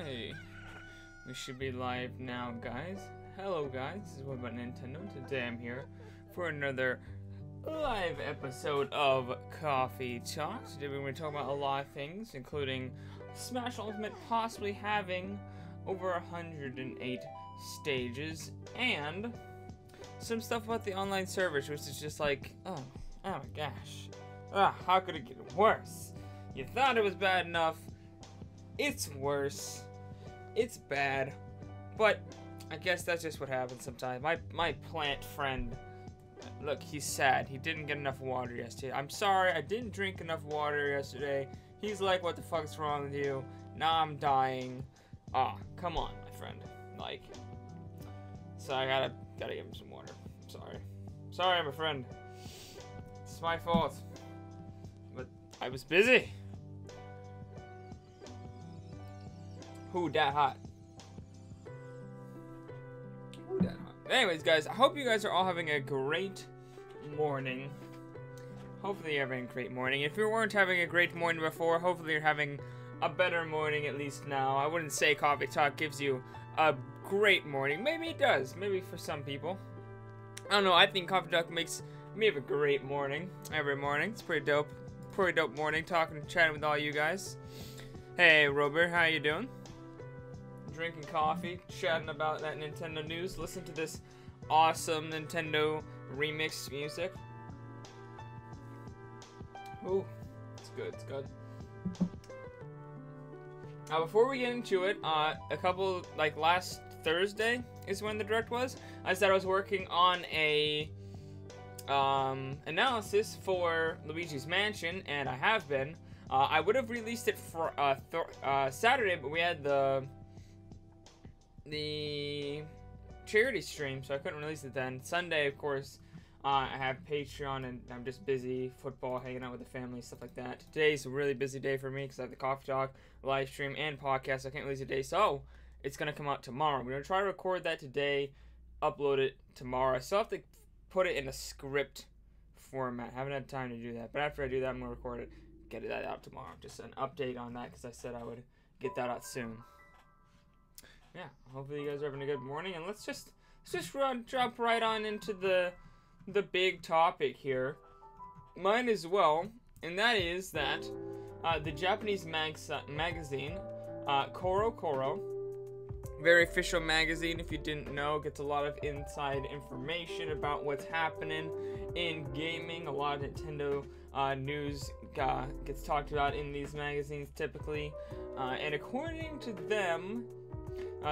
Hey, we should be live now, guys. Hello, guys. This is What About Nintendo. Today I'm here for another live episode of Coffee Talk. Today we're going to talk about a lot of things, including Smash Ultimate possibly having over 108 stages, and some stuff about the online servers, which is just like, oh my gosh. How could it get worse? You thought it was bad enough. It's worse. It's bad. But I guess that's just what happens sometimes. My plant friend, look, he's sad. He didn't get enough water yesterday. I'm sorry, I didn't drink enough water yesterday. He's like, what the fuck's wrong with you? Now I'm dying. Come on, my friend. Like, so I gotta give him some water. I'm sorry. Sorry, my friend. It's my fault. But I was busy. Who that hot? Who that hot? Anyways, guys, I hope you guys are all having a great morning. Hopefully you're having a great morning. If you weren't having a great morning before, hopefully you're having a better morning at least now. I wouldn't say Coffee Talk gives you a great morning. Maybe it does. Maybe for some people. I don't know. I think Coffee Talk makes me have a great morning every morning. It's pretty dope. Pretty dope morning talking and chatting with all you guys. Hey, Robert, how you doing? Drinking coffee, chatting about that Nintendo news. Listen to this awesome Nintendo remix music. Ooh, it's good, it's good. Before we get into it, last Thursday is when the direct was. I said I was working on a analysis for Luigi's Mansion, and I have been. I would have released it for Saturday, but we had the charity stream, so I couldn't release it then. Sunday, of course, I have Patreon, and I'm just busy, football, hanging out with the family, stuff like that. Today's a really busy day for me, because I have the Coffee Talk, live stream, and podcast. I can't release it today, so it's going to come out tomorrow. We're going to try to record that today, upload it tomorrow. I still have to put it in a script format. I haven't had time to do that, but after I do that, I'm going to record it, get that out tomorrow. Just an update on that, because I said I would get that out soon. Yeah, hopefully you guys are having a good morning, and let's just jump right on into the big topic here. Mine as well, and that is that the Japanese magazine, Koro Koro, very official magazine, if you didn't know, gets a lot of inside information about what's happening in gaming. A lot of Nintendo news gets talked about in these magazines typically, and according to them,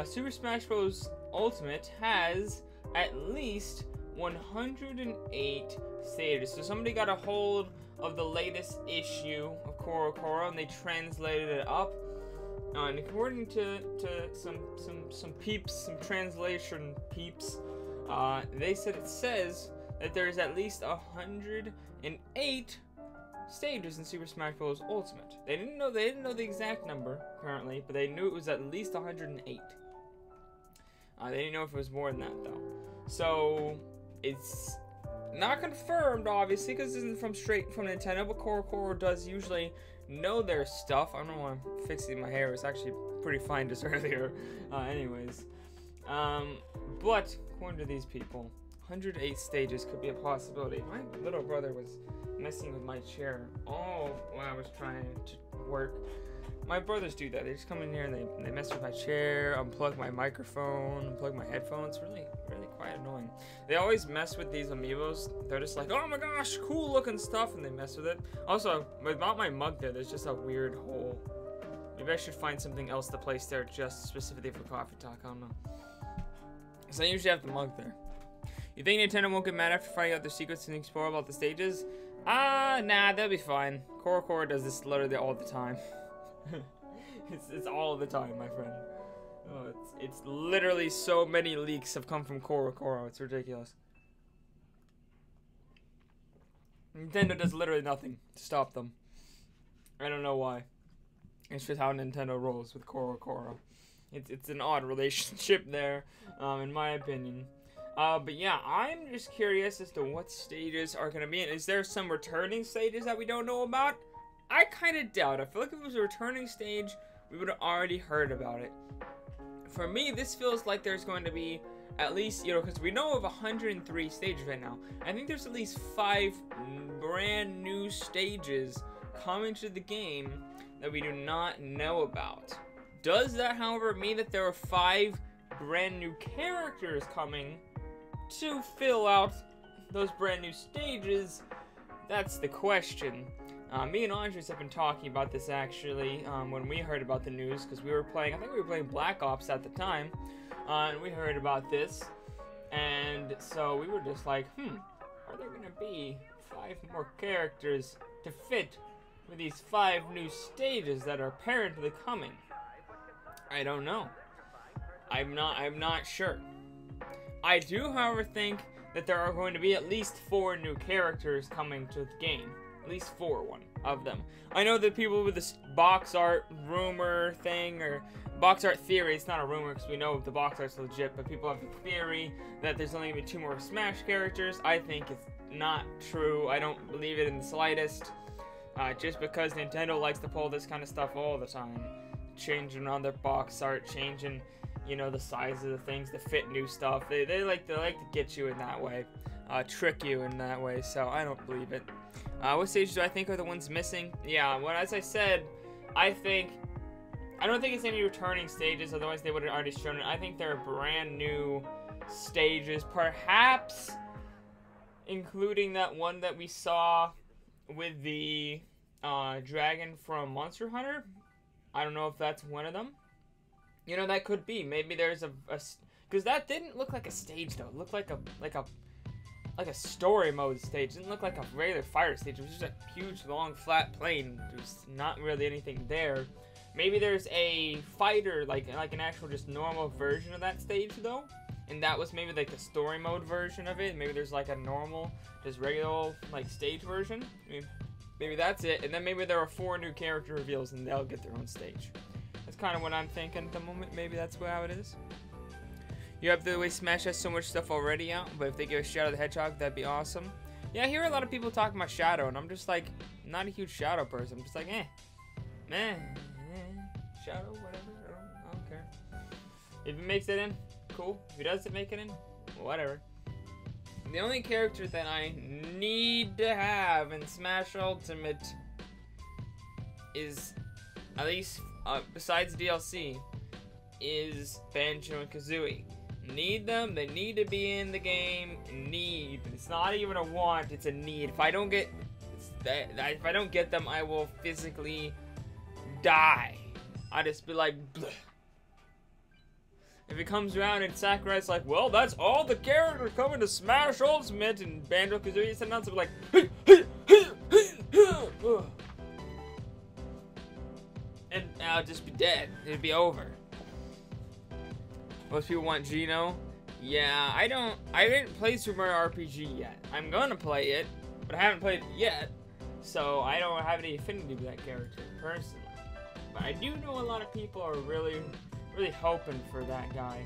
Super Smash Bros. Ultimate has at least 108 stages. So somebody got a hold of the latest issue of Koro Koro, and they translated it up. And according to some peeps, some translation peeps, they said it says that there's at least 108 stages in Super Smash Bros. Ultimate. They didn't know the exact number apparently, but they knew it was at least 108. They didn't know if it was more than that though. So it's not confirmed, obviously, because this isn't straight from Nintendo. But Koro Koro does usually know their stuff. I don't know why I'm fixing my hair. It's actually pretty fine just earlier. Anyways, but according to these people, 108 stages could be a possibility. My little brother was messing with my chair all while I was trying to work. My brothers do that. They just come in here and they mess with my chair, unplug my microphone, unplug my headphones. Really quite annoying. They always mess with these amiibos. They're just like, oh my gosh, cool looking stuff, and they mess with it. Also, without my mug there's just a weird hole. Maybe I should find something else to place there just specifically for Coffee Talk. I don't know. So I usually have the mug there. You think Nintendo won't get mad after finding out their secrets and explore about the stages? Nah, they'll be fine. Koro Koro does this literally all the time. it's all the time, my friend. Oh, it's literally so many leaks have come from Koro Koro. It's ridiculous. Nintendo does literally nothing to stop them. I don't know why. It's just how Nintendo rolls with Koro Koro. It's an odd relationship there, in my opinion. But yeah, I'm just curious as to what stages are going to be in. Is there some returning stages that we don't know about? I kind of doubt. I feel like if it was a returning stage, we would have already heard about it. For me, this feels like there's going to be at least, because we know of 103 stages right now. I think there's at least 5 brand new stages coming to the game that we do not know about. Does that, however, mean that there are 5 brand new characters coming to fill out those brand new stages? That's the question. Me and Andres have been talking about this actually when we heard about the news, because we were playing, I think we were playing Black Ops at the time, and we heard about this, and so we were just like, are there gonna be 5 more characters to fit with these 5 new stages that are apparently coming? I don't know. I'm not sure. I do, however, think that there are going to be at least 4 new characters coming to the game. At least 4 of them. I know that people with this box art rumor thing, or box art theory, it's not a rumor because we know the box art's legit, but people have the theory that there's only going to be 2 more Smash characters. I think it's not true. I don't believe it in the slightest. Just because Nintendo likes to pull this kind of stuff all the time. Changing on their box art, changing, the size of the things to fit new stuff. They like to get you in that way. Trick you in that way, so I don't believe it. What stages do I think are the ones missing? Yeah, as I said, I don't think it's any returning stages, otherwise they would have already shown it. I think they're brand new stages, perhaps including that one that we saw with the dragon from Monster Hunter. I don't know if that's one of them. That could be. Maybe there's a because that didn't look like a stage though. It looked like a story mode stage. It didn't look like a regular fire stage. It was just a huge, long, flat plain. There's not really anything there. Maybe there's a fighter, like an actual just normal version of that stage though. And that was maybe like the story mode version of it. Maybe there's like a normal, just regular stage version. Maybe that's it. And then maybe there are 4 new character reveals and they'll get their own stage. That's kind of what I'm thinking at the moment. Maybe that's how it is. You have the way Smash has so much stuff already out, but if they give a Shadow the Hedgehog, that'd be awesome. Yeah, I hear a lot of people talking about Shadow, and I'm just like, not a huge Shadow person. I'm just like, Shadow, whatever. I don't care. If he makes it in, cool. If he doesn't make it in, whatever. The only character that I need to have in Smash Ultimate is, at least besides DLC, is Banjo and Kazooie. Need them. They need to be in the game. Need. It's not even a want. It's a need. If I don't get them, I will physically die. I just be like, bleh. If it comes around and Sakurai's like, well, that's all the characters coming to Smash Ultimate, and Banjo-Kazooie is announced, like, and I'll just be dead. It'd be over. Most people want Geno. Yeah, I didn't play Super Mario RPG yet. I'm gonna play it, but I haven't played it yet, so I don't have any affinity with that character personally. But I do know a lot of people are really hoping for that guy.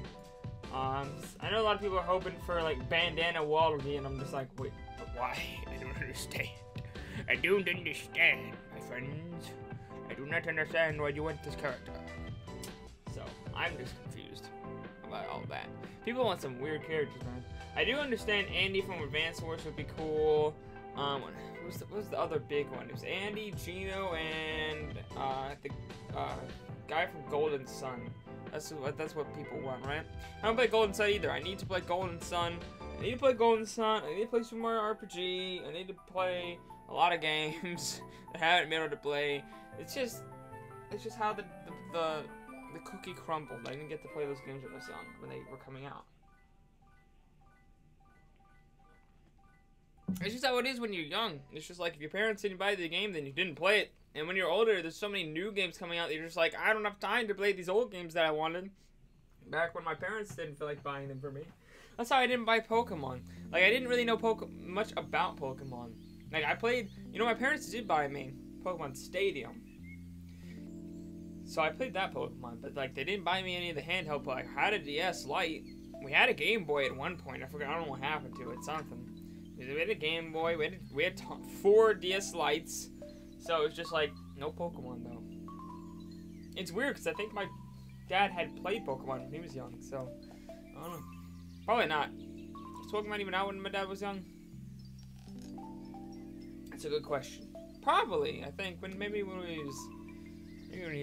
I know a lot of people are hoping for like Bandana Waluigi, and I'm just like, wait, but why? I don't understand. I don't understand, my friends. I do not understand why you want this character. So I'm just confused about all that. People want some weird characters, man. I do understand Andy from Advance Wars would be cool. What was the other big one? It was Andy, Geno, and the guy from Golden Sun. That's what people want, right? I don't play Golden Sun either. I need to play Golden Sun. I need to play Golden Sun. I need to play Super Mario RPG. I need to play a lot of games I haven't been able to play. It's just how the cookie crumbled. I didn't get to play those games when I was young, when they were coming out. It's just how it is when you're young. It's just like if your parents didn't buy the game, then you didn't play it. And when you're older, there's so many new games coming out that you're just like, I don't have time to play these old games that I wanted. Back when my parents didn't feel like buying them for me. That's how I didn't buy Pokemon. Like, I didn't really know much about Pokemon. Like, I played, my parents did buy me Pokemon Stadium. So I played that Pokemon, but like, they didn't buy me any of the handheld play. I had a DS Lite. We had a Game Boy at one point. I forgot, I don't know what happened to it, something. We had a Game Boy, we had 4 DS Lites. So it was just like, no Pokemon though. It's weird because I think my dad had played Pokemon when he was young, so I don't know. Probably not. Was Pokemon even out when my dad was young? That's a good question. Probably, I think, maybe when he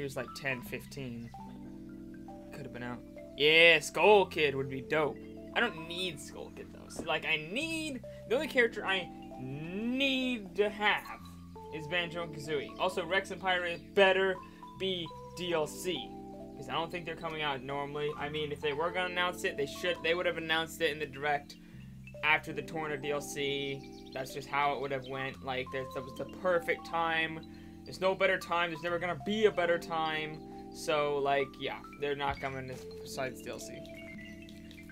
was like 10, 15. Could have been out. Yeah, Skull Kid would be dope. I don't need Skull Kid though. So, like, the only character I need to have is Banjo and Kazooie. Also, Rex and Pirate better be DLC, because I don't think they're coming out normally. I mean, if they were gonna announce it, they would have announced it in the direct after the Torna DLC. That's just how it would have went. Like, that was the perfect time. There's no better time. There's never gonna be a better time. So, like, yeah, they're not coming besides DLC.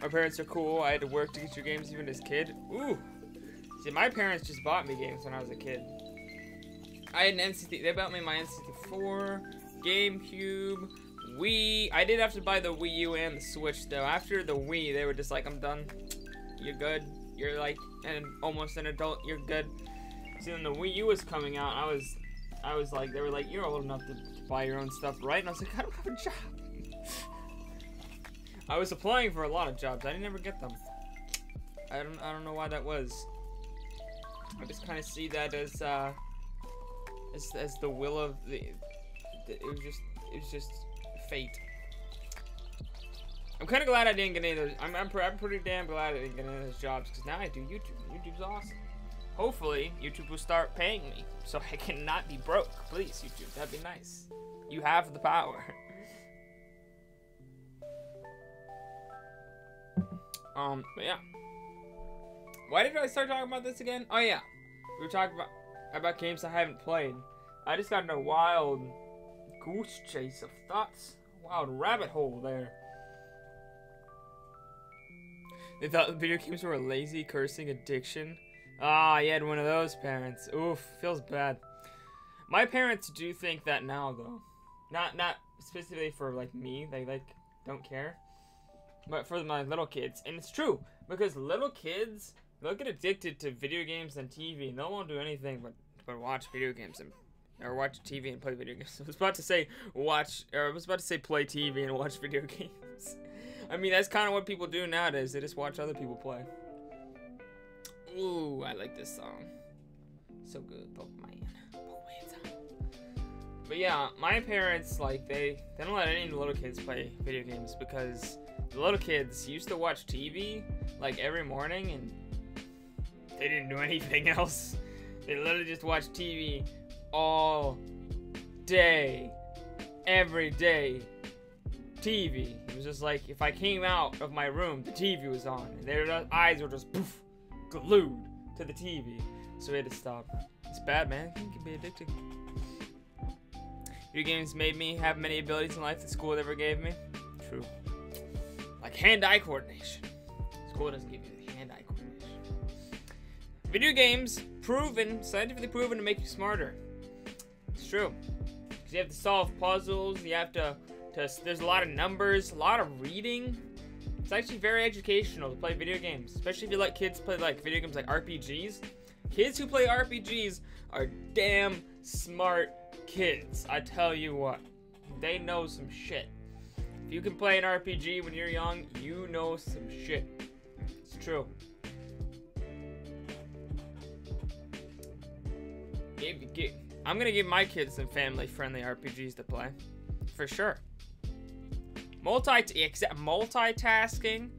My parents are cool. I had to work to get your games even as a kid. Ooh. See, my parents just bought me games when I was a kid. I had an NCT. They bought me my N64, GameCube, Wii. I did have to buy the Wii U and the Switch, though. After the Wii, they were just like, I'm done. You're good. You're, like, almost an adult. You're good. See, when the Wii U was coming out, I was like, they were like, you're old enough to buy your own stuff, right? And I was like, I don't have a job. I was applying for a lot of jobs. I didn't ever get them. I don't know why that was. I just kind of see that as the will of it was just fate. I'm kind of glad I didn't get any of those. I'm pretty damn glad I didn't get any of those jobs, because now I do YouTube. YouTube's awesome. Hopefully, YouTube will start paying me so I cannot be broke. Please, YouTube, that'd be nice. You have the power. But yeah. Why did I start talking about this again? Oh yeah, we were talking about games I haven't played. I just got in a wild goose chase of thoughts. Wild rabbit hole there. They thought video games were a lazy, cursing addiction. Ah, you had one of those parents. Oof, feels bad. My parents do think that now, though. Not specifically for, like, me. They, like, don't care. But for my little kids. And it's true. Because little kids, they'll get addicted to video games and TV. And they won't do anything but watch video games. Or watch TV and play video games. I was about to say play TV and watch video games. I mean, that's kind of what people do nowadays. They just watch other people play. Ooh, I like this song. So good, Pokemon. But yeah, my parents, like, they don't let any of the little kids play video games, because the little kids used to watch TV, like, every morning, and they didn't do anything else. They literally just watched TV all day, every day. TV. It was just like, if I came out of my room, the TV was on, and their eyes were just poof, glued to the TV. So we had to stop. It's bad, man. It can be addicting. Video games made me have many abilities in life that school never gave me. True. Like hand-eye coordination. School doesn't give you the hand-eye coordination. Video games, scientifically proven to make you smarter. It's true. Because you have to solve puzzles, you have to there's a lot of numbers, a lot of reading. It's actually very educational to play video games, especially if you let kids play, like, video games like RPGs. Kids who play RPGs are damn smart kids. I tell you what, they know some shit. If you can play an RPG when you're young, you know some shit. It's true. I'm gonna give my kids some family-friendly RPGs to play, for sure. Multitasking,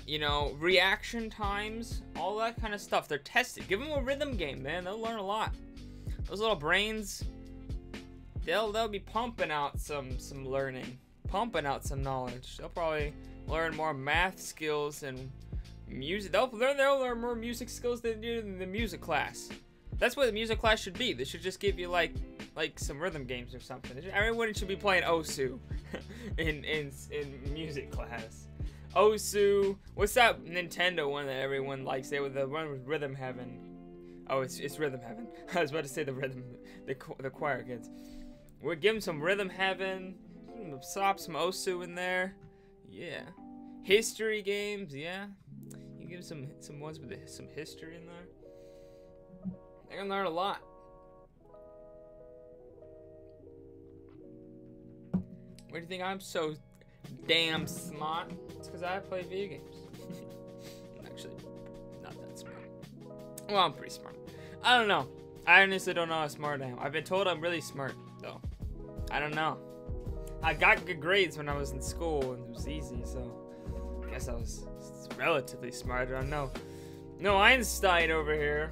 you know, reaction times, all that kind of stuff. They're tested. Give them a rhythm game, man. They'll learn a lot. Those little brains, they'll be pumping out some learning, pumping out some knowledge. They'll probably learn more math skills and music. They'll learn more music skills than they do in the music class. That's what the music class should be. They should just give you like some rhythm games or something. Everyone should be playing Osu in music class. Osu. What's that Nintendo one that everyone likes? They were the one with Rhythm Heaven. Oh, it's Rhythm Heaven. I was about to say the choir kids. We're giving some Rhythm Heaven. Slap some Osu in there. Yeah. History games. Yeah. You give some ones with some history in there. They're gonna learn a lot. Where do you think I'm so damn smart? It's because I play video games. I'm actually not that smart. Well, I'm pretty smart. I don't know. I honestly don't know how smart I am. I've been told I'm really smart, though. I don't know. I got good grades when I was in school, and it was easy, so I guess I was relatively smart. I don't know. No Einstein over here.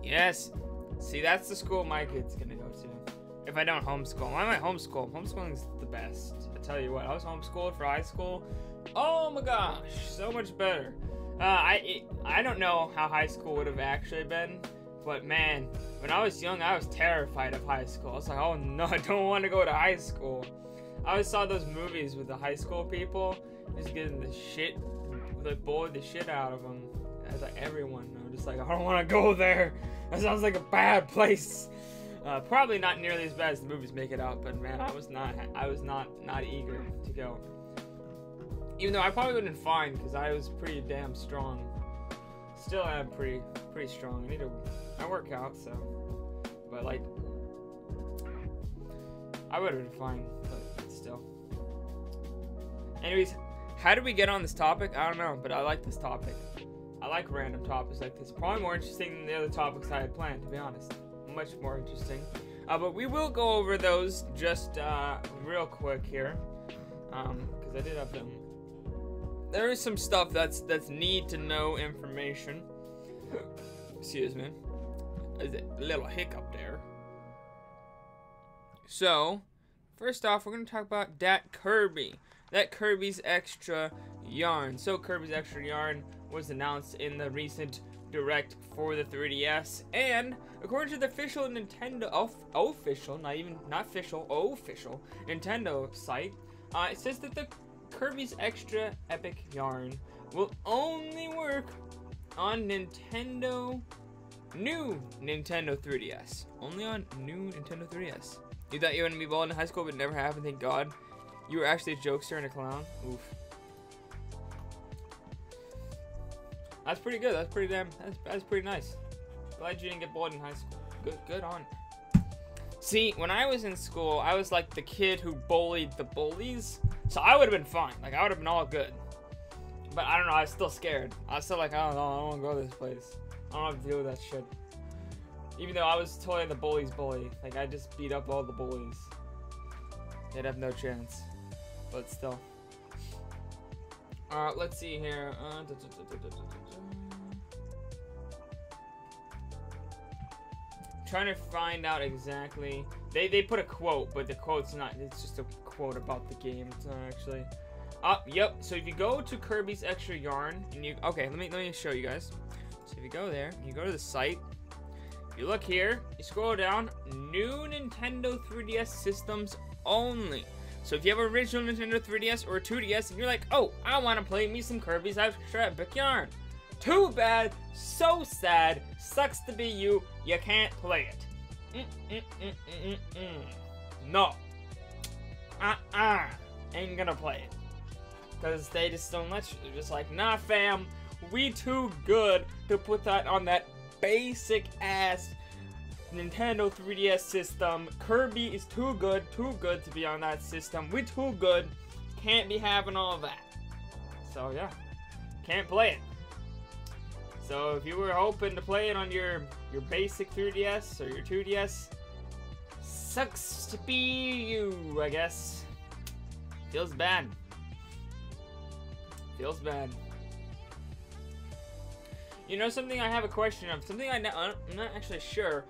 Yes. See, that's the school my kid's gonna go to. If I don't homeschool. Why am I homeschool? Homeschooling's the best. I tell you what, I was homeschooled for high school. Oh my gosh, so much better. I don't know how high school would have actually been, but man, when I was young, I was terrified of high school. I was like, oh no, I don't want to go to high school. I always saw those movies with the high school people just getting the shit, like bullied the shit out of them. I was like, everyone. I'm just like, I don't want to go there. That sounds like a bad place. Probably not nearly as bad as the movies make it out, but man, I was not eager to go. Even though I probably would have been fine because I was pretty damn strong. Still am pretty strong. I work out, so, but like, I would have been fine, but still. Anyways, how did we get on this topic? I don't know, but I like this topic. I like random topics like this. Probably more interesting than the other topics I had planned, to be honest. Much more interesting. But we will go over those just real quick here, because I did have them. There is some stuff that's need to know information. Excuse me. There's a little hiccup there. So, first off, we're gonna talk about that Kirby. That Kirby's Extra Yarn. So Kirby's Extra Yarn was announced in the recent Direct for the 3DS, and according to the official Nintendo, official Nintendo site, it says that the Kirby's Extra Epic Yarn will only work on new Nintendo 3DS. Only on new Nintendo 3DS. You thought you were gonna be bald in high school, but it never happened, thank God. You were actually a jokester and a clown. Oof. That's pretty good. That's pretty nice. Glad you didn't get bullied in high school. Good on. See, when I was in school, I was like the kid who bullied the bullies. So I would have been fine. Like, I would have been all good. But I don't know, I was still scared. I was still like, I don't know, I don't want to go to this place. I don't have to deal with that shit. Even though I was totally the bully's bully. Like, I just beat up all the bullies. They'd have no chance. But still. Let's see here. Trying to find out exactly. They put a quote, but the quote's not. It's just a quote about the game. It's not actually. Yep. So if you go to Kirby's Extra Yarn, and you let me show you guys. So if you go there, you go to the site. You look here. You scroll down. New Nintendo 3DS systems only. So if you have an original Nintendo 3DS or a 2DS, and you're like, oh, I want to play me some Kirby's Extra Epic Yarn. Too bad, so sad, sucks to be you, you can't play it. No. Ain't gonna play it. Because they just don't let you. They're just like, nah fam, we too good to put that on that basic ass Nintendo 3DS system. Kirby is too good to be on that system. We too good, can't be having all of that. So yeah, can't play it. So if you were hoping to play it on your basic 3DS or your 2DS, sucks to be you, I guess. Feels bad. Feels bad. You know something I have a question of? Something I'm not actually sure.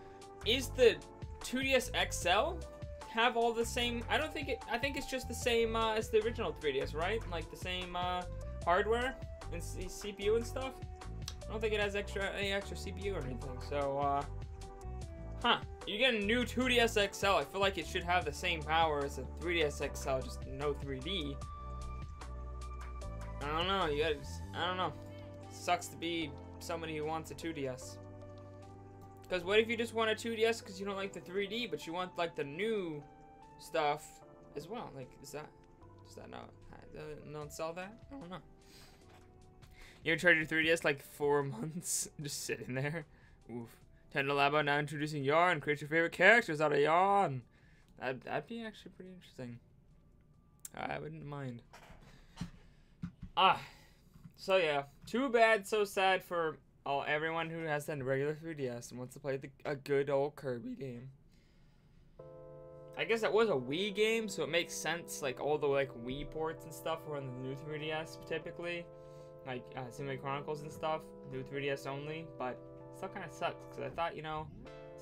Is the 2DS XL have all the same? I think it's just the same as the original 3DS, right? Like the same hardware and CPU and stuff. I don't think it has any extra CPU or anything. So, you get a new 2DS XL. I feel like it should have the same power as a 3DS XL, just no 3D. I don't know. I don't know. Sucks to be somebody who wants a 2DS. Because what if you just want a 2DS because you don't like the 3D, but you want like the new stuff as well? Like, does that not sell that? I don't know. You ever tried your 3DS like 4 months just sitting there? Oof. Nintendo Labo now introducing yarn. Create your favorite characters out of yarn. That'd be actually pretty interesting. I wouldn't mind. So yeah, too bad, so sad for everyone who has the regular 3DS and wants to play a good old Kirby game. I guess that was a Wii game, so it makes sense. Like all the Wii ports and stuff were on the new 3DS typically, like Simulated Chronicles and stuff, new 3DS only. But it still kind of sucks because I thought,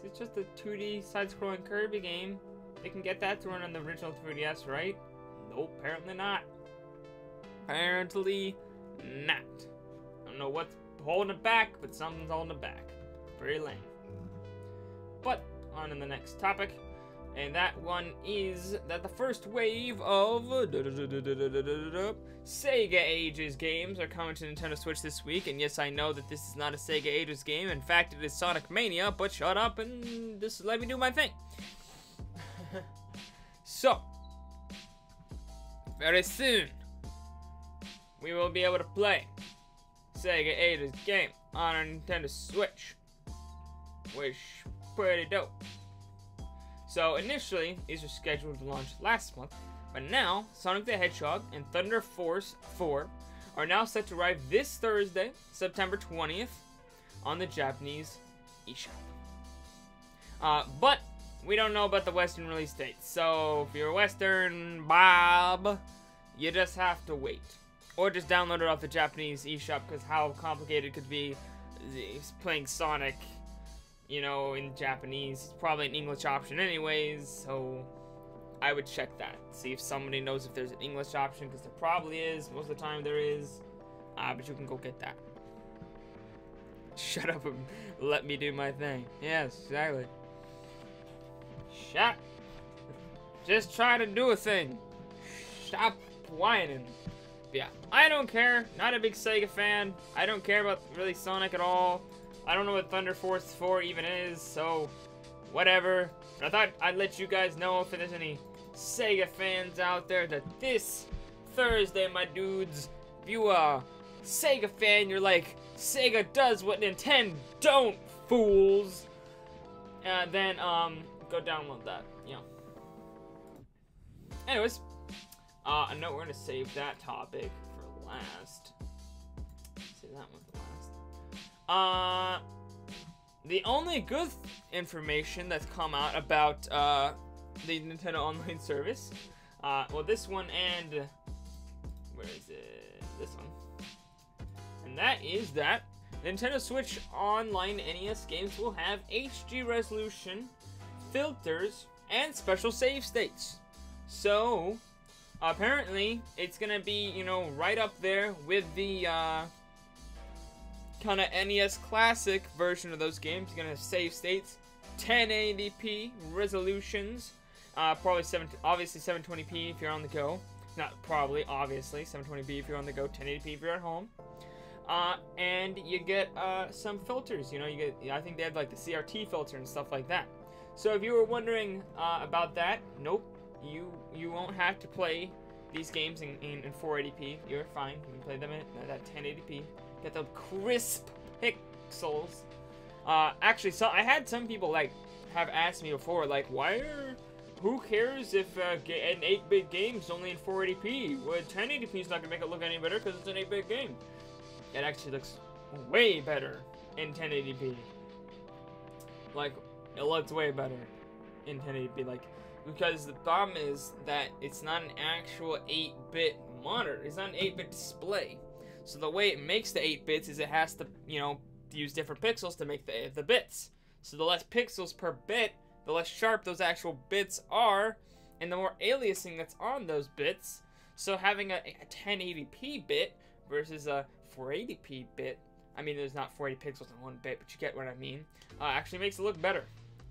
it's just a 2D side-scrolling Kirby game. They can get that to run on the original 3DS, right? Nope, apparently not. Apparently not. I don't know what's holding it back, but something's holding it back. Very lame. But on to the next topic. And that one is that the first wave of Sega Ages games are coming to Nintendo Switch this week. And yes, I know that this is not a Sega Ages game. In fact, it is Sonic Mania, but shut up and just let me do my thing. So, very soon, we will be able to play Sega Ages game on our Nintendo Switch, which is pretty dope. So initially, these were scheduled to launch last month, but now Sonic the Hedgehog and Thunder Force 4 are now set to arrive this Thursday, September 20th, on the Japanese eShop. But we don't know about the Western release date, so if you're Western Bob, you just have to wait. Or just download it off the Japanese eShop, because how complicated it could be playing Sonic, in Japanese. It's probably an English option anyways, so I would check that. See if somebody knows if there's an English option, because there probably is. Most of the time there is. But you can go get that. Shut up and let me do my thing. Yes, exactly. Shut. Just try to do a thing. Stop whining. But yeah, I don't care. Not a big Sega fan. I don't care about really Sonic at all. I don't know what Thunder Force 4 even is, so whatever. But I thought I'd let you guys know if there's any Sega fans out there that this Thursday, my dudes, if you are a Sega fan, you're like, Sega does what Nintendo don't, fools. Then go download that. Anyways, I know we're gonna save that topic for last. Save that one for last. The only good information that's come out about the Nintendo Online service, well, this one and where is it? This one, and that is that Nintendo Switch Online NES games will have HD resolution, filters, and special save states. So apparently it's gonna be, right up there with the kind of NES Classic version of those games. You're gonna have save states, 1080p resolutions, obviously 720p if you're on the go. Not probably, obviously 720p if you're on the go, 1080p if you're at home. And you get some filters. You get, I think they have like the CRT filter and stuff like that. So if you were wondering about that, nope, you won't have to play these games in 480p. You're fine. You can play them in that 1080p. Get the crisp pixels. Actually, so I had some people have asked me before, who cares if an 8-bit game's only in 480p? Well, 1080p is not gonna make it look any better because it's an 8-bit game. It actually looks way better in 1080p. It looks way better in 1080p. Because the problem is that it's not an actual 8-bit monitor. It's not an 8-bit display. So the way it makes the 8 bits is it has to, use different pixels to make the bits. So the less pixels per bit, the less sharp those actual bits are, and the more aliasing that's on those bits. So having a 1080p bit versus a 480p bit, I mean, there's not 480 pixels in one bit, but you get what I mean, actually makes it look better.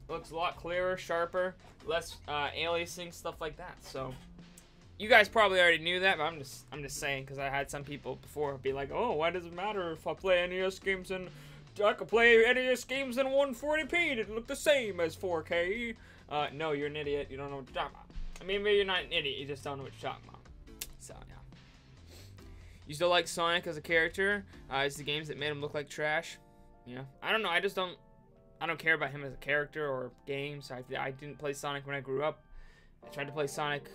It looks a lot clearer, sharper, less aliasing, stuff like that. So you guys probably already knew that, but I'm just saying, because I had some people before be like, oh, why does it matter if I play NES games and I can play NES games in 140p? It look the same as 4K. No, you're an idiot. You don't know what you're talking about. I mean, maybe you're not an idiot. You just don't know what you're talking about. So yeah. You still like Sonic as a character? It's the games that made him look like trash. Yeah. I don't know. I just don't I don't care about him as a character or game, so I didn't play Sonic when I grew up. I tried to play Sonic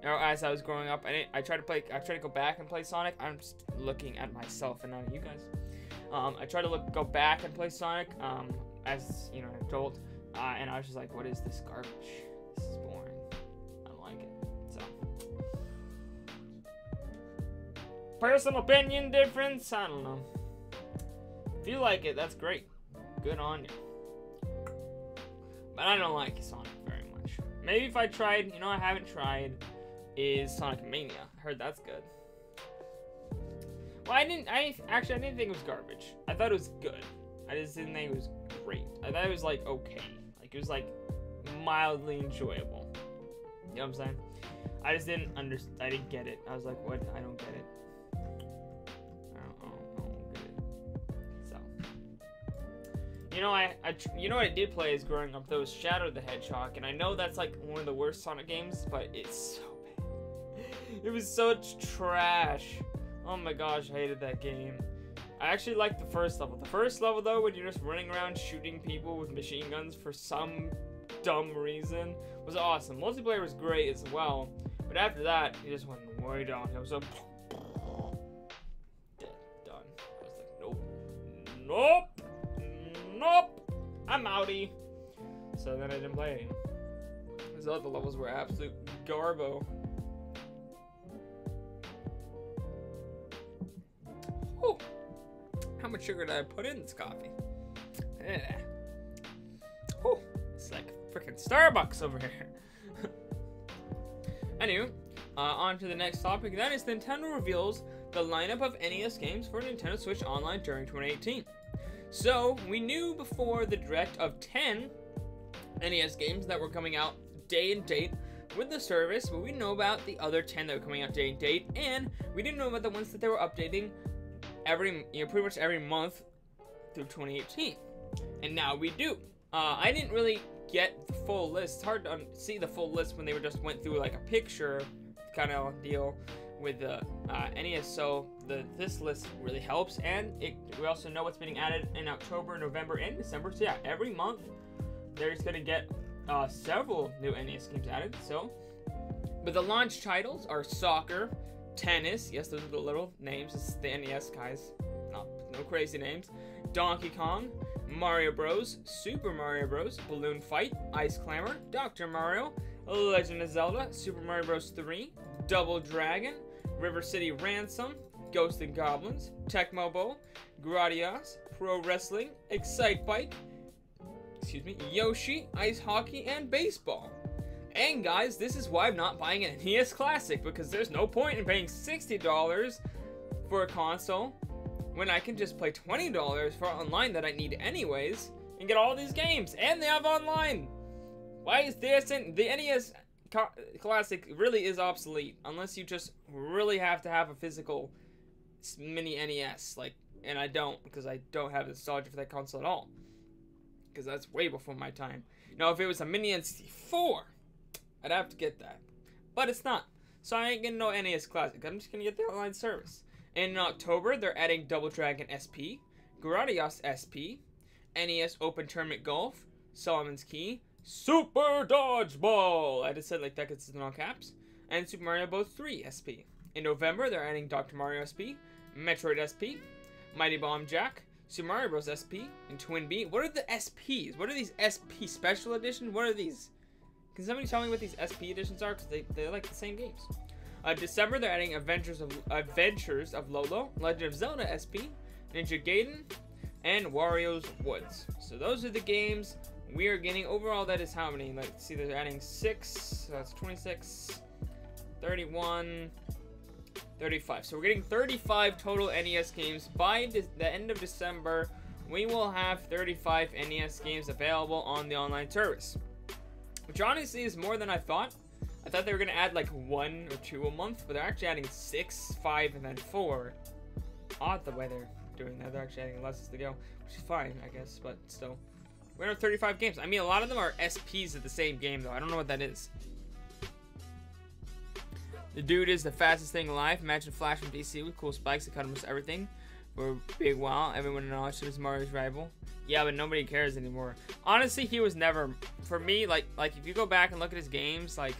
as I was growing up. I tried to go back and play Sonic. I'm just looking at myself and not at you guys. I tried to go back and play Sonic as, you know, an adult, and I was just like, what is this garbage? This is boring. I don't like it. So, personal opinion difference, I don't know. If you like it, that's great. Good on you. But I don't like Sonic very much. Maybe if I tried, you know, I haven't tried, is Sonic Mania. I heard that's good. Well, I didn't think it was garbage. I thought it was good. I just didn't think it was great. I thought it was, like, okay. Like, it was, like, mildly enjoyable. You know what I'm saying? I just didn't I didn't get it. I was like, what? I don't get it. I don't get it. So. You know what I did play as growing up, though, was Shadow the Hedgehog. And I know that's, like, one of the worst Sonic games, but it's so bad. It was such trash. Oh my gosh, I hated that game. I actually liked the first level. The first level, though, when you're just running around shooting people with machine guns for some dumb reason, was awesome. Multiplayer was great as well, but after that, it just went way downhill. So, dead, done. I was like, nope, I'm outie. So then I didn't play it anymore. Those other levels were absolute garbo. Oh, how much sugar did I put in this coffee? Yeah. Oh, it's like freaking Starbucks over here. Anyway, on to the next topic. That is Nintendo reveals the lineup of NES games for Nintendo Switch Online during 2018. So, we knew before the Direct of 10 NES games that were coming out day and date with the service, but we know about the other 10 that were coming out day and date, and we didn't know about the ones that they were updating pretty much every month through 2018, and now we do. I didn't really get the full list. It's hard to see the full list when they just went through like a picture kind of deal with the NES. So this list really helps, and we also know what's being added in October, November, and December. So yeah, every month there's gonna get several new NES games added. So, but the launch titles are soccer, tennis, yes, those are the little names, it's the NES guys, no crazy names, Donkey Kong, Mario Bros, Super Mario Bros, Balloon Fight, Ice Climber, Dr. Mario, Legend of Zelda, Super Mario Bros 3, Double Dragon, River City Ransom, Ghosts and Goblins, Tecmo Bowl, Gradius, Pro Wrestling, Excite Bike, Yoshi, Ice Hockey, and Baseball. And guys, this is why I'm not buying an NES Classic, because there's no point in paying $60 for a console when I can just pay $20 for online that I need anyways and get all these games, and they have online. Why is this? And the NES Classic really is obsolete unless you just really have to have a physical mini NES, and I don't, because I don't have nostalgia for that console at all, because that's way before my time. Now, if it was a mini N64, I'd have to get that, but it's not, so I ain't getting no NES Classic. I'm just gonna get the online service. And in October, they're adding Double Dragon SP, Gradius SP, NES Open Tournament Golf, Solomon's Key, Super Dodgeball, I just said like that because it's in all caps, and Super Mario Bros. 3 SP. In November, they're adding Dr. Mario SP, Metroid SP, Mighty Bomb Jack, Super Mario Bros. SP, and Twin B. What are the SPs? What are these SP Special Editions? What are these? Can somebody tell me what these SP editions are? Because they're like the same games. December, they're adding Adventures of Lolo, Legend of Zelda SP, Ninja Gaiden, and Wario's Woods. So those are the games we are getting. Overall, that is how many? Let's see, they're adding 6, so that's 26, 31, 35. So we're getting 35 total NES games. By the end of December, we will have 35 NES games available on the online service, which honestly is more than I thought. I thought they were going to add like 1 or 2 a month, but they're actually adding 6, 5, and then 4. Odd the way they're doing that. They're actually adding less as they go, which is fine, I guess, but still. We're going to have 35 games. I mean, a lot of them are SPs of the same game, though. I don't know what that is. The dude is the fastest thing alive. Imagine Flash from DC with cool spikes that cut almost everything. for a big while. Everyone knows he was Mario's rival. Yeah, but nobody cares anymore. Honestly, he was never, for me, like if you go back and look at his games, like,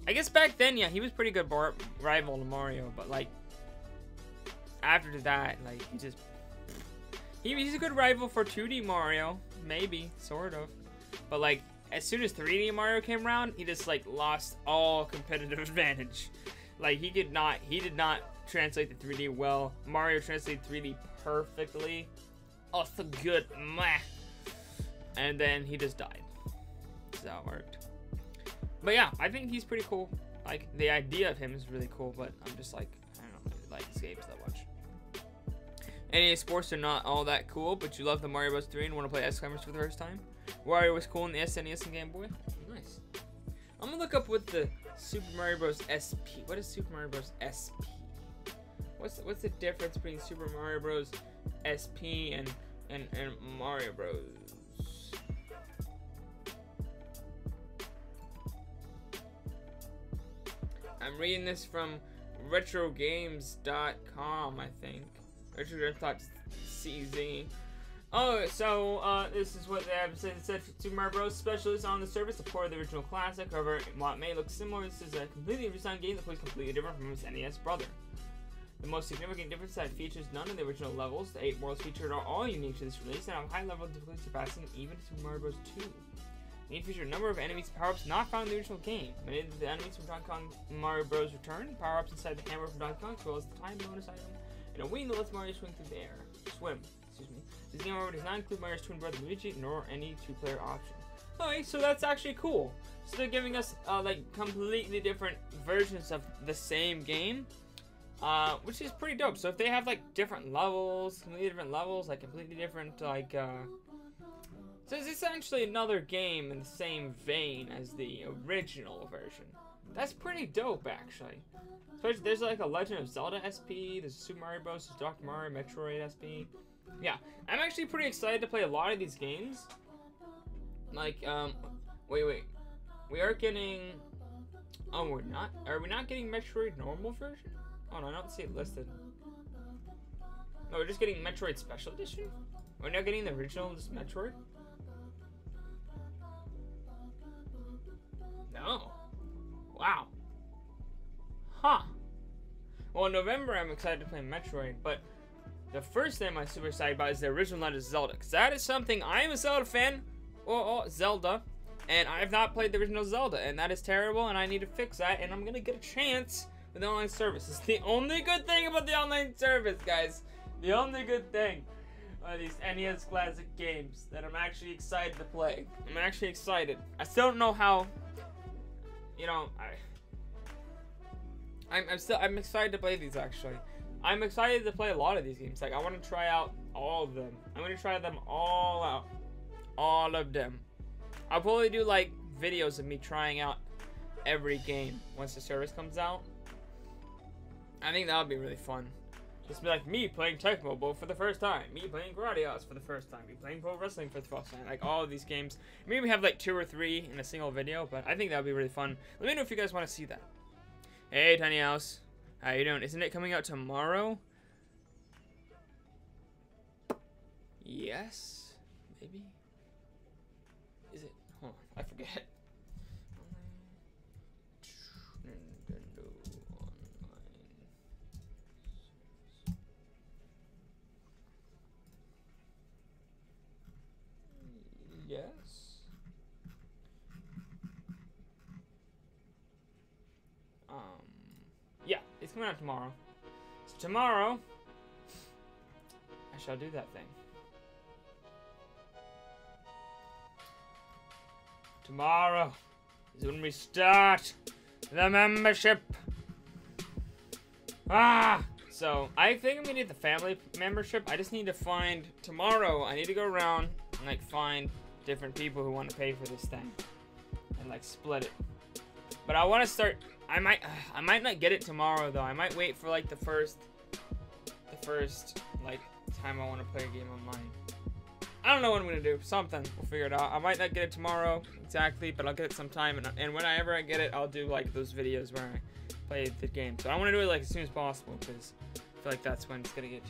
I guess back then, yeah, he was pretty good rival to Mario, but like, after that, like, he's a good rival for 2D Mario, maybe, sort of, but like, as soon as 3D Mario came around, he just like lost all competitive advantage. Like, he did not translate the 3D well. Mario translated 3D perfectly. Oh, so good, meh. And then he just died. That's how it worked. But yeah, I think he's pretty cool. Like, the idea of him is really cool, but I'm just like, I don't really like his games that much. NES sports are not all that cool, but you love the Mario Bros. 3 and want to play Ice Climbers for the first time. Wario was cool in the SNES and Game Boy. Nice. I'm gonna look up what the Super Mario Bros. SP. What is Super Mario Bros. SP? What's the difference between Super Mario Bros. SP and Mario Bros? I'm reading this from retrogames.com, I think. Retrogames.cz. Oh, so this is what they have said. It said Super Mario Bros. Specialist on the surface, support the original classic. However, while it may look similar, this is a completely redesigned game that plays completely different from its NES brother. The most significant difference is that it features none of the original levels. The 8 worlds featured are all unique to this release and have a high level of difficulty surpassing even Super Mario Bros. 2. The game featured a number of enemies and power-ups not found in the original game. Many of the enemies from Donkey Kong Mario Bros. Return, power-ups inside the hammer from Donkey Kong, as well as the time bonus item, and a wing that lets Mario swing through the air. This game already does not include Mario's twin brother Luigi, nor any 2-player option. Okay, so that's actually cool. So they're giving us like completely different versions of the same game, which is pretty dope. So if they have like different levels, completely different levels, like completely different like, so it's essentially another game in the same vein as the original version. That's pretty dope, actually. So there's like a Legend of Zelda SP, there's Super Mario Bros., there's Dr. Mario, Metroid SP. Yeah, I'm actually pretty excited to play a lot of these games. Like, wait. We are getting, oh, we're not? Are we not getting Metroid normal version? Oh, no, I don't see it listed. No, we're just getting Metroid Special Edition? We're not getting the original just Metroid? No. Wow. Huh. Well, in November, I'm excited to play Metroid, but the first thing I'm super excited about is the original Legend of Zelda, because that is something, I am a Zelda fan, Zelda, and I have not played the original Zelda, and that is terrible, and I need to fix that, and I'm going to get a chance with the online service. It's the only good thing about the online service, guys. The only good thing are these NES classic games that I'm actually excited to play. I'm actually excited. I still don't know how, you know, I'm excited to play these, actually. I'm excited to play a lot of these games. Like, I want to try out all of them. I'm going to try them all out. All of them. I'll probably do, like, videos of me trying out every game once the service comes out. I think that would be really fun. Just be like, me playing Tecmo Bowl for the first time. Me playing Gradius for the first time. Me playing Pro Wrestling for the first time. Like, all of these games. Maybe have, like, 2 or 3 in a single video. But I think that would be really fun. Let me know if you guys want to see that. Hey, Tiny House. How you doing? Isn't it coming out tomorrow? Yes? Maybe? Is it? Hold on, I forget. Nintendo Online. Yes? Yeah, it's coming out tomorrow. So tomorrow, I shall do that thing. Tomorrow is when we start the membership. So I think I'm gonna need the family membership. I just need to find, tomorrow, I need to go around and like find different people who want to pay for this thing. And like split it. But I want to start, I might not get it tomorrow though. I might wait for like the first like time I want to play a game online. I don't know what I'm gonna do. Something. We'll figure it out. I might not get it tomorrow exactly, but I'll get it sometime. And whenever I get it, I'll do like those videos where I play the game. So I want to do it like as soon as possible because I feel like that's when it's gonna get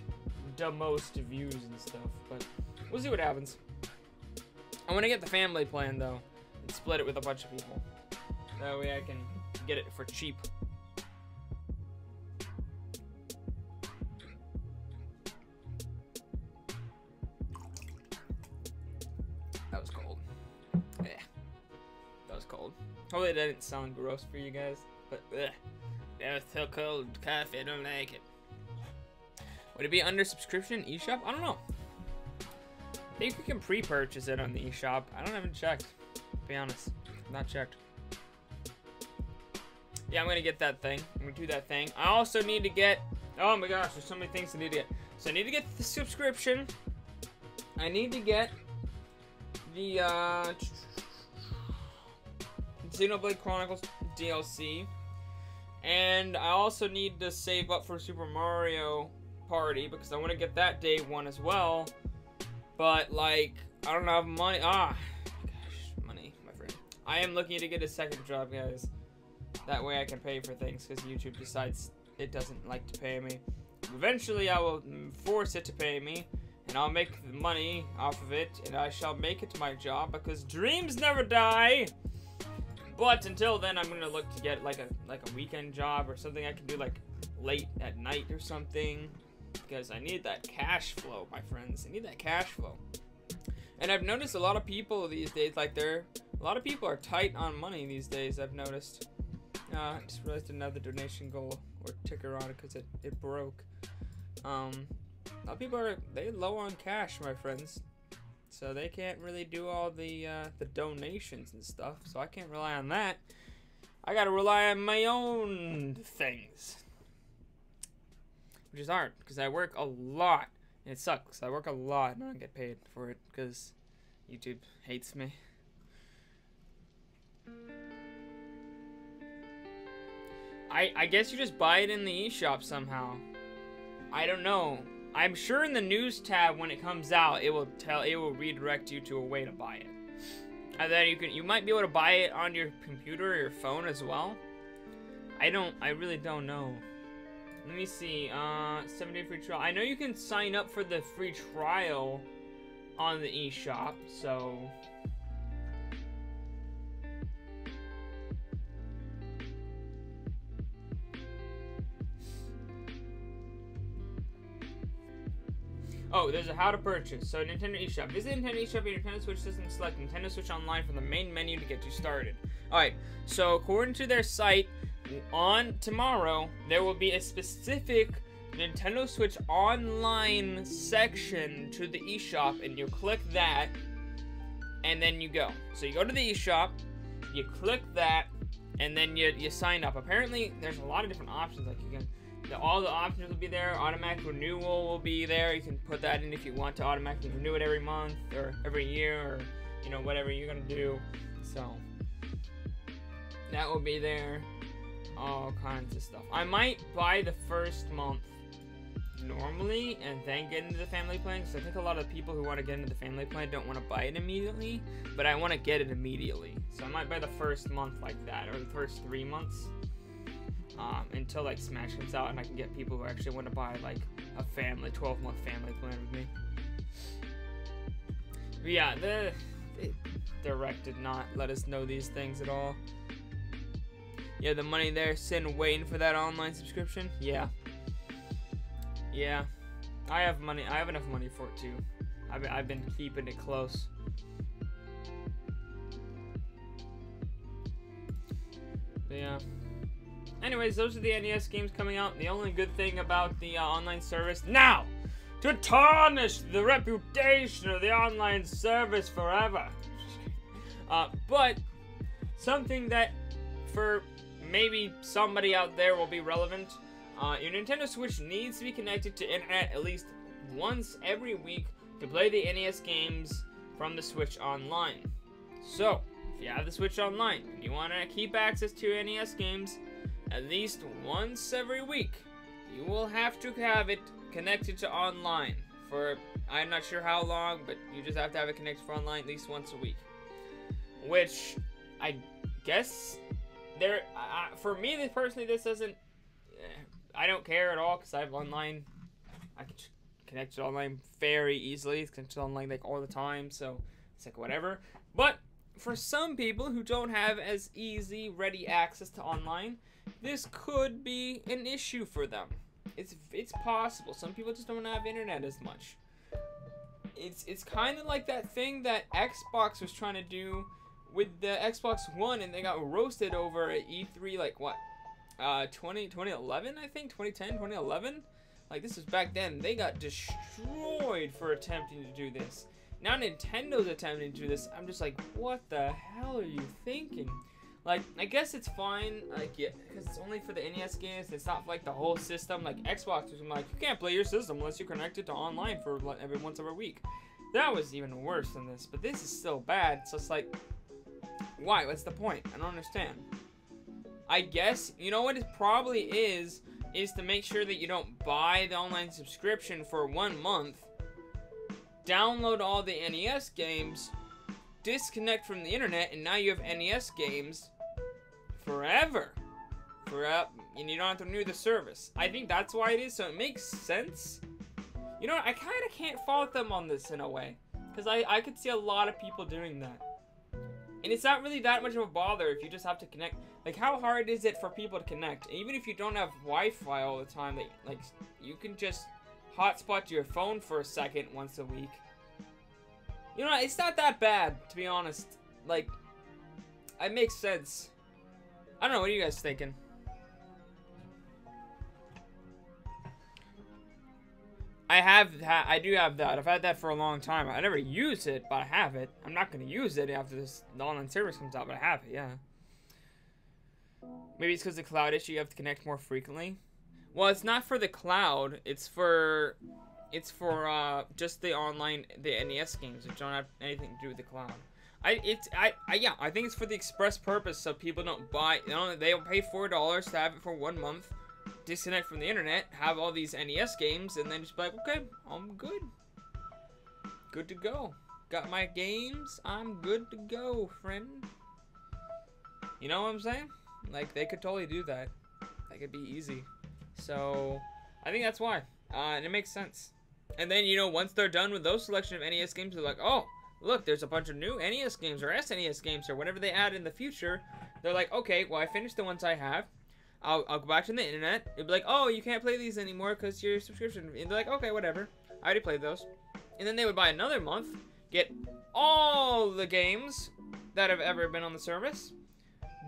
the most views and stuff, but we'll see what happens. I want to get the family plan though and split it with a bunch of people. That way I can get it for cheap. That was cold. Yeah, that was cold. Hopefully that didn't sound gross for you guys, but ugh. That was so cold. Coffee, I don't like it. Would it be under subscription eShop? I don't know. I think you can pre-purchase it on the eShop. I haven't checked, to be honest. Not checked. Yeah, I'm gonna get that thing. I'm gonna do that thing. I also need to get, oh my gosh, there's so many things I need to get. So I need to get the subscription. I need to get the Xenoblade Chronicles DLC. And I also need to save up for Super Mario Party because I want to get that day one as well. But, like, I don't have money. Gosh, money, my friend. I am looking to get a second job, guys. That way I can pay for things because YouTube decides it doesn't like to pay me. Eventually, I will force it to pay me. And I'll make the money off of it. And I shall make it my job because dreams never die. But until then, I'm gonna look to get like a weekend job or something I can do like late at night or something, because I need that cash flow, my friends. I need that cash flow. And I've noticed a lot of people these days, like a lot of people are tight on money these days. I've noticed. I just realized another donation goal or ticker on it because it broke. A lot of people they're low on cash, my friends. So they can't really do all the donations and stuff. So I can't rely on that. I gotta rely on my own things. Which is hard, because I work a lot. And it sucks. I work a lot and I don't get paid for it, because YouTube hates me. I guess you just buy it in the eShop somehow. I don't know. I'm sure in the news tab when it comes out, it will redirect you to a way to buy it. And then you might be able to buy it on your computer or your phone as well. I really don't know. Let me see, 7-day free trial. I know you can sign up for the free trial on the eShop, so. Oh, there's a how to purchase. So Nintendo eShop. Visit Nintendo eShop on your Nintendo Switch system and select Nintendo Switch Online from the main menu to get you started. Alright, so according to their site, on tomorrow, there will be a specific Nintendo Switch Online section to the eShop, and you click that, and then you go. So you go to the eShop, you click that, and then you sign up. Apparently, there's a lot of different options. Like you can. All the options will be there. Automatic renewal will be there. You can put that in if you want to automatically renew it every month or every year, or you know, whatever you're gonna do. So that will be there. All kinds of stuff. I might buy the first month normally and then get into the family plan, because I think a lot of people who want to get into the family plan don't want to buy it immediately, but I want to get it immediately. So I might buy the first month like that, or the first 3 months. Until like Smash comes out and I can get people who actually want to buy like a 12-month family plan with me. But yeah, the Direct did not let us know these things at all. Yeah, the money there, Sin, waiting for that online subscription. Yeah, I have money. I have enough money for it too. I've been keeping it close. But yeah. Anyways, those are the NES games coming out. The only good thing about the online service now, to tarnish the reputation of the online service forever. But something that for maybe somebody out there will be relevant. Your Nintendo Switch needs to be connected to internet at least once every week to play the NES games from the Switch Online. So, if you have the Switch Online and you want to keep access to NES games, at least once every week, you will have to have it connected to online for, I'm not sure how long, but you just have to have it connected for online at least once a week. Which, I guess, for me personally, this doesn't, I don't care at all, because I have online, I can connected online very easily. It's connected online like all the time, so it's like whatever. But for some people who don't have as easy, ready access to online, this could be an issue for them. It's possible. Some people just don't have internet as much. It's kind of like that thing that Xbox was trying to do with the Xbox One, and they got roasted over at E3, like what, 2011, I think, 2010, 2011. Like, this was back then. They got destroyed for attempting to do this. Now Nintendo's attempting to do this. I'm just like, what the hell are you thinking? Like, I guess it's fine, like, yeah, because it's only for the NES games. It's not like the whole system. Like, Xbox was like, you can't play your system unless you connect it to online for like, once every week. That was even worse than this, but this is still bad. So it's like, why? What's the point? I don't understand. I guess, you know what it probably is to make sure that you don't buy the online subscription for 1 month, download all the NES games, disconnect from the internet, and now you have NES games forever. And you don't have to renew the service. I think that's why it is, so it makes sense. You know what, I kind of can't fault them on this in a way, because I could see a lot of people doing that. And it's not really that much of a bother if you just have to connect. Like, how hard is it for people to connect? Even if you don't have Wi-Fi all the time, like you can just hotspot your phone for a second once a week. You know, it's not that bad, to be honest. Like, it makes sense. I don't know, what are you guys thinking? I do have that. I've had that for a long time. I never use it, but I have it. I'm not going to use it after the online service comes out, but I have it, yeah. Maybe it's because of the cloud issue, you have to connect more frequently. Well, it's not for the cloud. It's for just the online, the NES games, which don't have anything to do with the cloud. Yeah, I think it's for the express purpose so people don't buy, they don't pay $4 to have it for 1 month, disconnect from the internet, have all these NES games, and then just be like, okay, I'm good. Good to go. Got my games, I'm good to go, friend. You know what I'm saying? Like, they could totally do that. That could be easy. So, I think that's why. And it makes sense. And then, you know, once they're done with those selection of NES games, they're like, oh, look, there's a bunch of new NES games or SNES games or whatever they add in the future. They're like, okay, well, I finished the ones I have. I'll go back to the internet. It'll be like, oh, you can't play these anymore because your subscription. And they're like, okay, whatever. I already played those. And then they would buy another month, get all the games that have ever been on the service,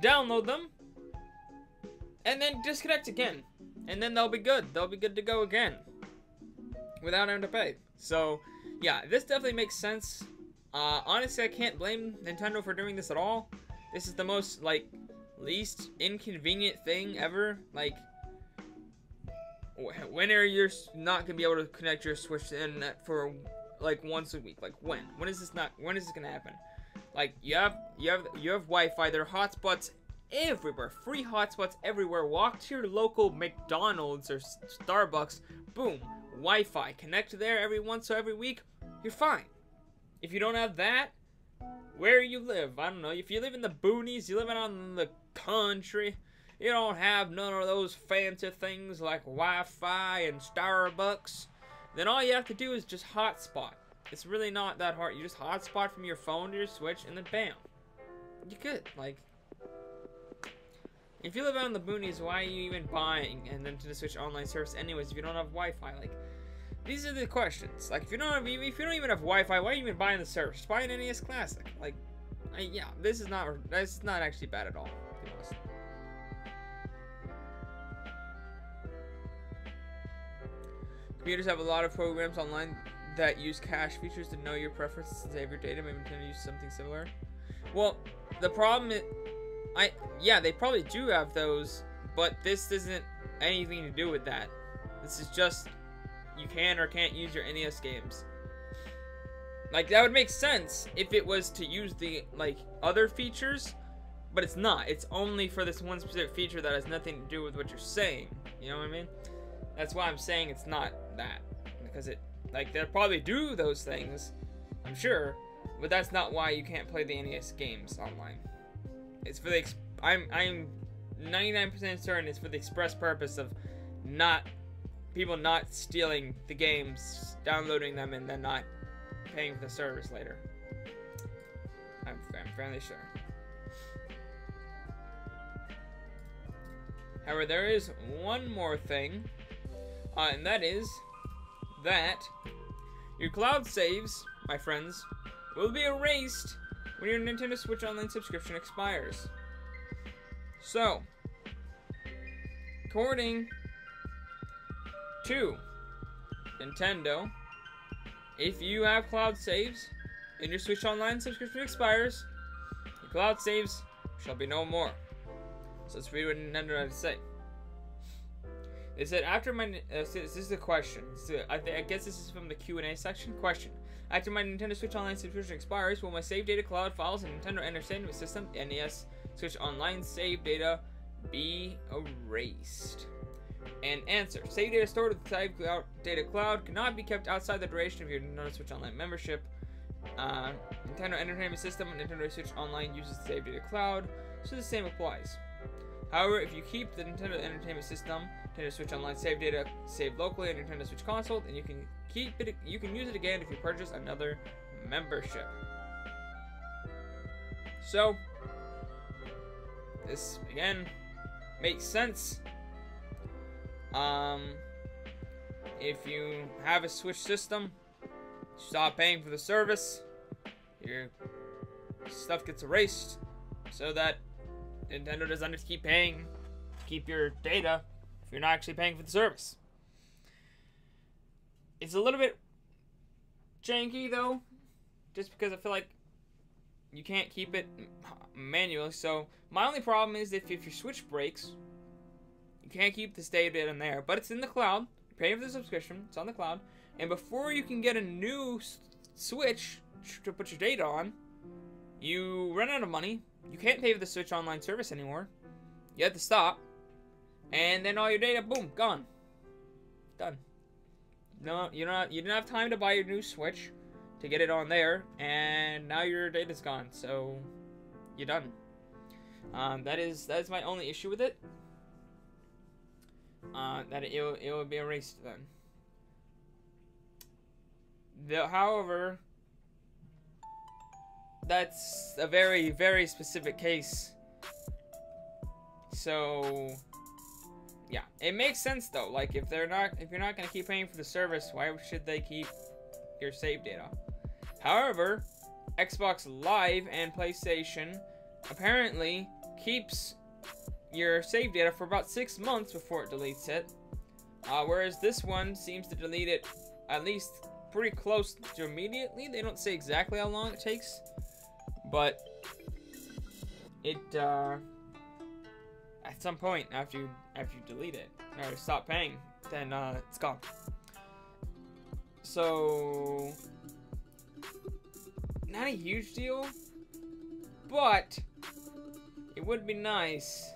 download them, and then disconnect again. And then they'll be good. They'll be good to go again without having to pay. So, yeah, this definitely makes sense. Honestly, I can't blame Nintendo for doing this at all. This is the most, like, least inconvenient thing ever. Like, when are you not gonna be able to connect your Switch to the internet for like once a week? Like, when is this gonna happen? Like, you have Wi-Fi. There are hotspots everywhere, free hotspots everywhere. Walk to your local McDonald's or Starbucks, boom, Wi-Fi, connect there every week, you're fine. If you don't have that, where you live, I don't know, if you live in the boonies, you live out in the country, you don't have none of those fancy things like Wi-Fi and Starbucks, then all you have to do is just hotspot. It's really not that hard. You just hotspot from your phone to your Switch, and then bam, you're good. Like, if you live out in the boonies, why are you even buying and then to the Switch online service anyways if you don't have Wi-Fi? Like, these are the questions. Like, if you don't even have Wi-Fi, why are you even buying the service? Just buy an NES Classic. Like, yeah, this is not actually bad at all, to be honest. Computers have a lot of programs online that use cache features to know your preferences and save your data. Maybe Nintendo use something similar. Well, the problem is, yeah, they probably do have those, but this isn't anything to do with that. This is just, you can or can't use your NES games. Like, that would make sense if it was to use the, like, other features, but it's not. It's only for this one specific feature that has nothing to do with what you're saying. You know what I mean? That's why I'm saying it's not that. Because it, like, they'll probably do those things, I'm sure, but that's not why you can't play the NES games online. It's for the, I'm 99% certain it's for the express purpose of not people not stealing the games, downloading them, and then not paying for the service later. I'm fairly sure. However, there is one more thing, and that is that your cloud saves, my friends, will be erased when your Nintendo Switch Online subscription expires. So, according to Nintendo, if you have cloud saves and your Switch Online subscription expires, your cloud saves shall be no more. So let's read what Nintendo had to say. They said, after my... this is a question. So I guess this is from the Q&A section. Question. After my Nintendo Switch Online subscription expires, will my save data, cloud files, and Nintendo Entertainment System, NES, Switch Online save data be erased? And answer. Save data stored with the save data cloud cannot be kept outside the duration of your Nintendo Switch Online membership. Nintendo Entertainment System and Nintendo Switch Online uses the save data cloud, so the same applies. However, if you keep the Nintendo Entertainment System, Nintendo Switch Online save data saved locally on Nintendo Switch console, then you can keep it. You can use it again if you purchase another membership. So, this again makes sense. If you have a Switch system, stop paying for the service. Your stuff gets erased, so that Nintendo doesn't have to keep paying to keep your data if you're not actually paying for the service. It's a little bit janky though, just because I feel like you can't keep it manually. So my only problem is if your Switch breaks, you can't keep the data in there, but it's in the cloud. You're paying for the subscription, it's on the cloud, and before you can get a new Switch to put your data on, you run out of money. You can't pay for the Switch Online service anymore. You have to stop. And then all your data, boom, gone. Done. No, you didn't have time to buy your new Switch to get it on there, and now your data's gone. So you're done. That is my only issue with it. That it will be erased then. However, that's a very, very specific case. So, yeah, it makes sense though. Like if you're not gonna keep paying for the service, why should they keep your save data? However, Xbox Live and PlayStation apparently keeps your save data for about 6 months before it deletes it, whereas this one seems to delete it at least pretty close to immediately. They don't say exactly how long it takes, but it at some point after you delete it or stop paying, then it's gone. So not a huge deal, but it would be nice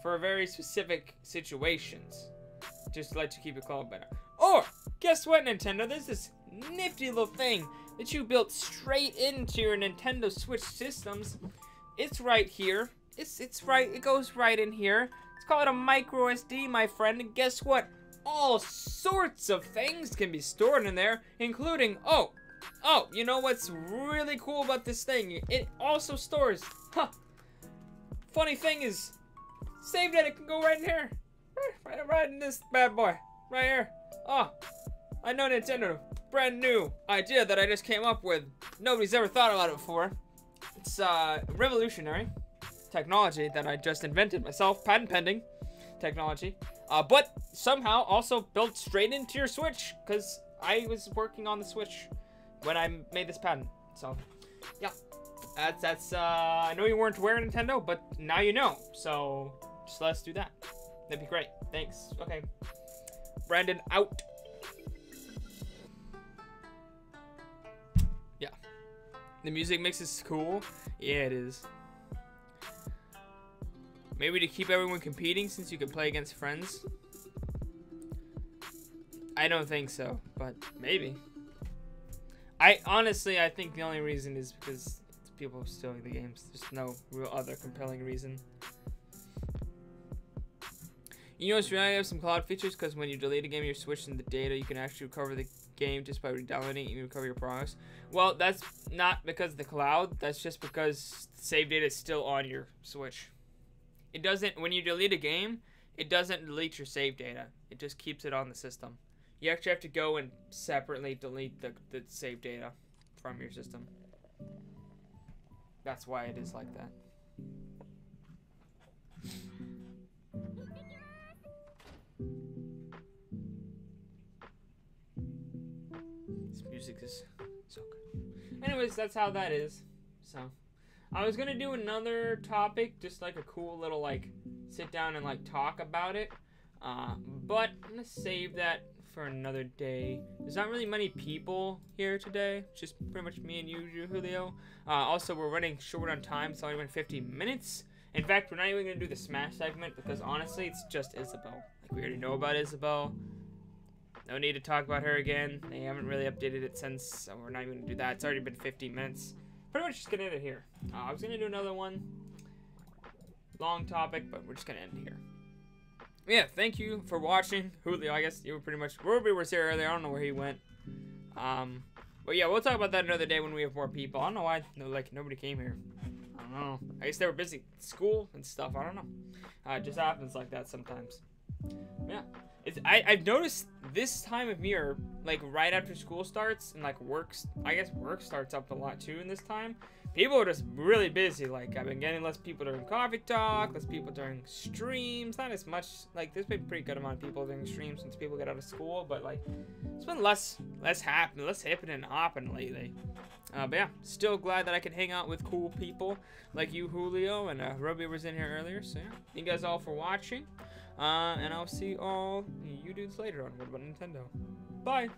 for very specific situations, just to let you keep your cloud better. Or guess what, Nintendo? There's this nifty little thing that you built straight into your Nintendo Switch systems. It's right here. It's right. It goes right in here. It's called a micro SD, my friend. And guess what? All sorts of things can be stored in there, including you know what's really cool about this thing? It also stores. Funny thing is, save data can go right in here, right in this bad boy, right here. I know Nintendo. Brand new idea that I just came up with. Nobody's ever thought about it before. It's revolutionary technology that I just invented myself, patent pending technology, but somehow also built straight into your Switch, because I was working on the Switch when I made this patent. So yeah, that's I know you weren't aware, Nintendo, but now you know. So just let's do that. That'd be great. Thanks. Okay, Brandon out. Yeah, the music mix is cool. Yeah, it is. Maybe to keep everyone competing, since you can play against friends. I don't think so, but maybe. I think the only reason is because people are stealing the games. There's no real other compelling reason. You know, it's really have some cloud features because when you delete a game, you're switching the data. You can actually recover the game just by re-downloading it. You can recover your progress. Well, that's not because of the cloud. That's just because save data is still on your Switch. It doesn't, when you delete a game, it doesn't delete your save data. It just keeps it on the system. You actually have to go and separately delete the save data from your system. That's why it is like that. This music is so good. Anyways, that's how that is. So, I was gonna do another topic, just like a cool little like sit down and like talk about it. But I'm gonna save that for another day. There's not really many people here today. It's just pretty much me and you, Julio. Also, we're running short on time. It's only been 15 minutes. In fact, we're not even gonna do the Smash segment because honestly, it's just Isabel. Like we already know about Isabel. No need to talk about her again. They haven't really updated it since, so we're not even gonna do that. It's already been 15 minutes. Pretty much just gonna end it here. I was gonna do another one. Long topic, but we're just gonna end it here. Yeah, thank you for watching. Julio, I guess you were pretty much... Ruby was here earlier. I don't know where he went. But yeah, we'll talk about that another day when we have more people. I don't know why nobody came here. I don't know. I guess they were busy at school and stuff. I don't know. It just happens like that sometimes. Yeah. I've noticed this time of year, like right after school starts and like work starts up a lot too in this time. People are just really busy. Like I've been getting less people during coffee talk, less people during streams. Not as much. Like there's been a pretty good amount of people during streams since people get out of school. But like it's been less hipping and hopping lately. But yeah, still glad that I can hang out with cool people like you, Julio, and Ruby was in here earlier. So yeah, thank you guys all for watching. And I'll see all you dudes later on What About Nintendo. Bye!